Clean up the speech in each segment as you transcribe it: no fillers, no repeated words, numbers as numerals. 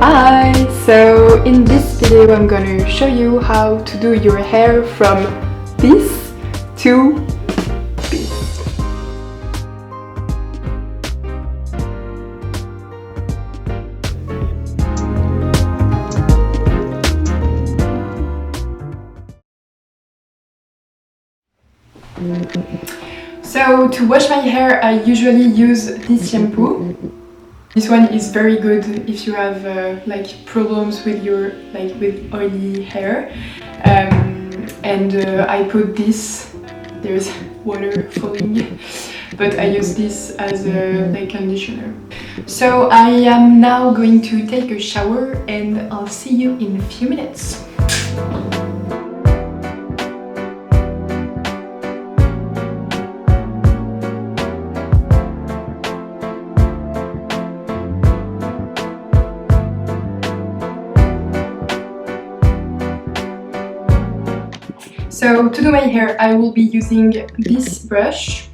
Hi! So in this video I'm gonna show you how to do your hair from this to this. So to wash my hair I usually use this shampoo. This one is very good if you have like problems with your with oily hair. I put this. There's water falling, but I use this as a conditioner. So I am now going to take a shower, and I'll see you in a few minutes. So to do my hair, I will be using this brush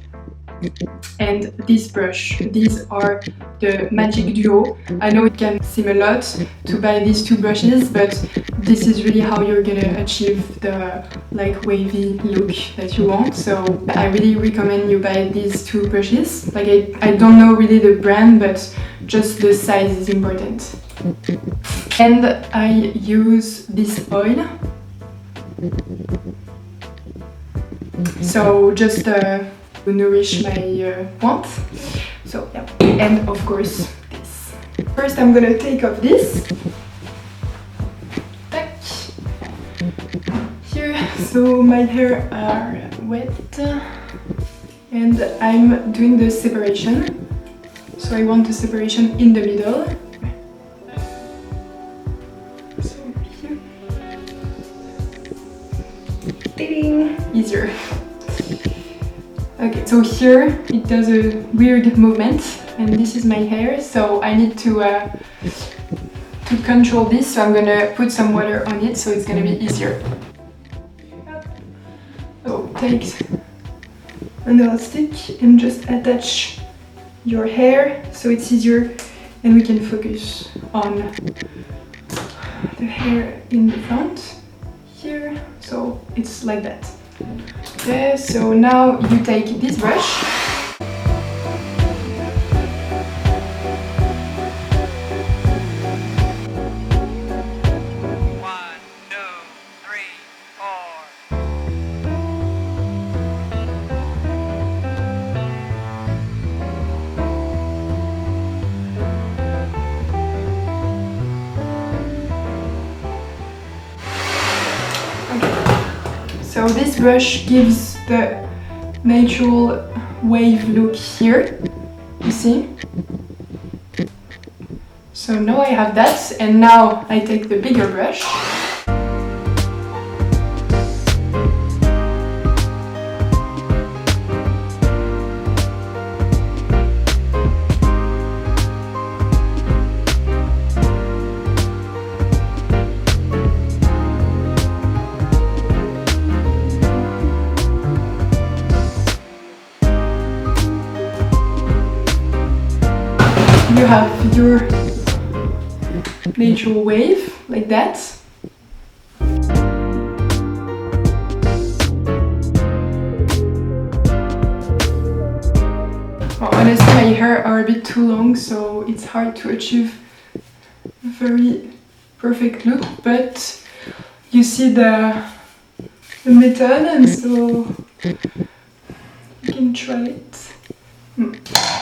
and this brush. These are the Magic Duo. I know it can seem a lot to buy these two brushes, but this is really how you're gonna achieve the wavy look that you want. So I really recommend you buy these two brushes. I don't know really the brand, but just the size is important. And I use this oil. So just to nourish my warmth. So yeah, and of course this. First I'm gonna take off this. Tack. Here, so my hair are wet, and I'm doing the separation. So I want the separation in the middle. So here. Ding! Easier. Okay, so here it does a weird movement, and this is my hair, so I need to control this, so I'm gonna put some water on it, so it's gonna be easier. So take an elastic and just attach your hair, so it's easier, and we can focus on the hair in the front here, so it's like that. Okay, so now you take this brush. One, two, three, four. So this brush gives the natural wave look here, you see? So now I have that, and now I take the bigger brush. You have your natural wave, like that. Well, honestly, my hair are a bit too long, so it's hard to achieve a very perfect look, but you see the method, and so you can try it.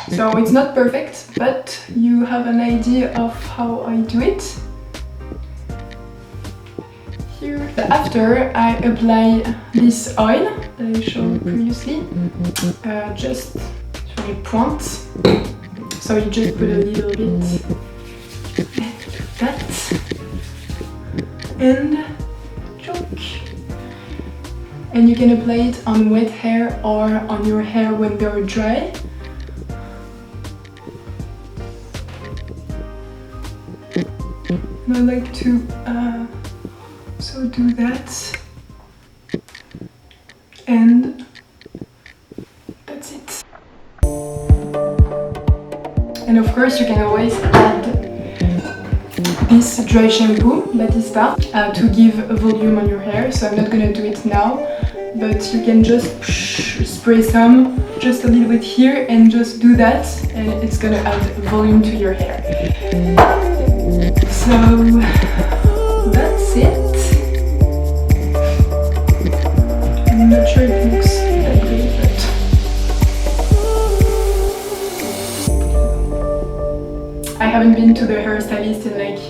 So it's not perfect, but you have an idea of how I do it. Here, after I apply this oil that I showed previously, just sur les pointes. So you just put a little bit like that, and choke. And you can apply it on wet hair or on your hair when they're dry. I like to so do that, and that's it. And of course you can always add this dry shampoo, Batista, to give volume on your hair. So I'm not gonna do it now, but you can just spray some, just a little bit here, and just do that, and it's gonna add volume to your hair. So that's it. I'm not sure it looks that great, but I haven't been to the hairstylist in like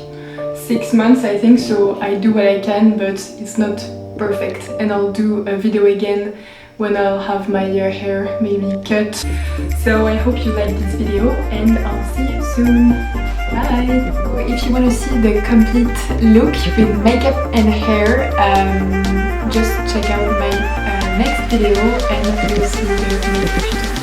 6 months, I think, so I do what I can, but it's not perfect, and I'll do a video again when I'll have my hair maybe cut. So I hope you liked this video, and I'll see you soon. Bye! If you want to see the complete look with makeup and hair, just check out my next video and you'll see the makeup tutorial.